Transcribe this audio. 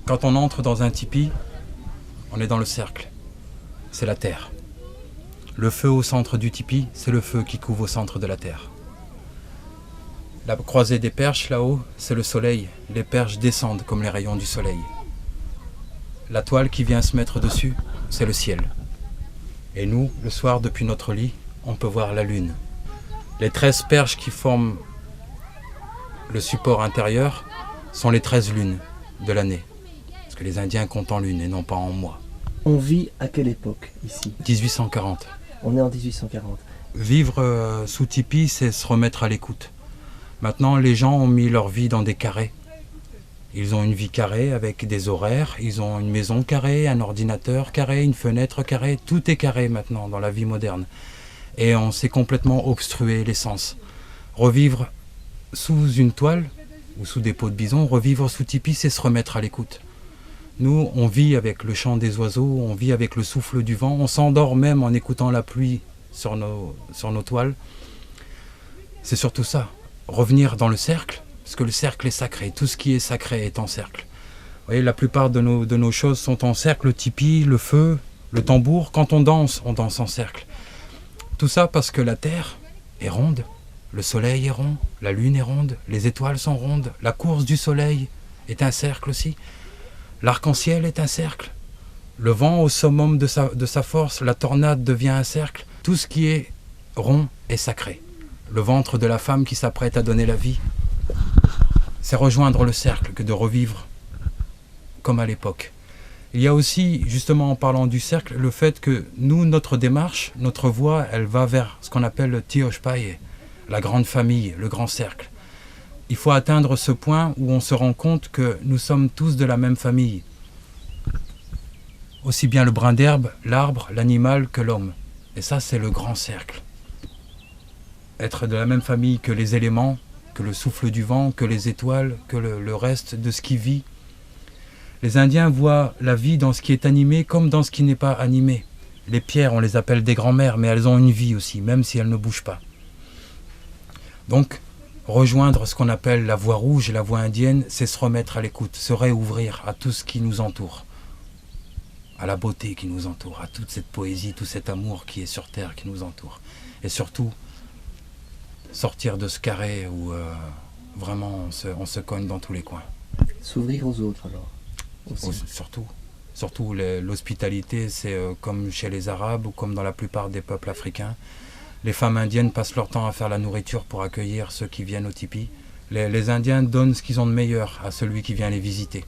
Quand on entre dans un tipi, on est dans le cercle. C'est la terre. Le feu au centre du tipi, c'est le feu qui couve au centre de la terre. La croisée des perches là-haut, c'est le soleil. Les perches descendent comme les rayons du soleil. La toile qui vient se mettre dessus, c'est le ciel. Et nous, le soir, depuis notre lit, on peut voir la lune. Les 13 perches qui forment le support intérieur sont les 13 lunes de l'année. Parce que les Indiens comptent en lune et non pas en mois. On vit à quelle époque ici? 1840. On est en 1840. Vivre sous tipi, c'est se remettre à l'écoute. Maintenant, les gens ont mis leur vie dans des carrés. Ils ont une vie carrée avec des horaires, ils ont une maison carrée, un ordinateur carré, une fenêtre carrée. Tout est carré maintenant dans la vie moderne. Et on s'est complètement obstrué les sens. Revivre sous une toile ou sous des peaux de bison, revivre sous tipi, c'est se remettre à l'écoute. Nous, on vit avec le chant des oiseaux, on vit avec le souffle du vent, on s'endort même en écoutant la pluie sur nos toiles. C'est surtout ça, revenir dans le cercle, parce que le cercle est sacré, tout ce qui est sacré est en cercle. Vous voyez, la plupart de nos choses sont en cercle, le tipi, le feu, le tambour. Quand on danse en cercle. Tout ça parce que la terre est ronde, le soleil est rond, la lune est ronde, les étoiles sont rondes, la course du soleil est un cercle aussi. L'arc-en-ciel est un cercle. Le vent au summum de sa force, la tornade devient un cercle. Tout ce qui est rond est sacré. Le ventre de la femme qui s'apprête à donner la vie, c'est rejoindre le cercle que de revivre comme à l'époque. Il y a aussi, justement en parlant du cercle, le fait que nous, notre démarche, notre voie, elle va vers ce qu'on appelle le Tioshpaye, la grande famille, le grand cercle. Il faut atteindre ce point où on se rend compte que nous sommes tous de la même famille. Aussi bien le brin d'herbe, l'arbre, l'animal que l'homme. Et ça, c'est le grand cercle. Être de la même famille que les éléments, que le souffle du vent, que les étoiles, que le reste de ce qui vit. Les Indiens voient la vie dans ce qui est animé comme dans ce qui n'est pas animé. Les pierres, on les appelle des grands-mères, mais elles ont une vie aussi, même si elles ne bougent pas. Donc, rejoindre ce qu'on appelle la voie rouge et la voie indienne, c'est se remettre à l'écoute, se réouvrir à tout ce qui nous entoure, à la beauté qui nous entoure, à toute cette poésie, tout cet amour qui est sur terre, qui nous entoure. Et surtout, sortir de ce carré où vraiment on se cogne dans tous les coins. S'ouvrir aux autres alors aussi. Surtout l'hospitalité, c'est comme chez les Arabes ou comme dans la plupart des peuples africains. Les femmes indiennes passent leur temps à faire la nourriture pour accueillir ceux qui viennent au tipi. Les Indiens donnent ce qu'ils ont de meilleur à celui qui vient les visiter.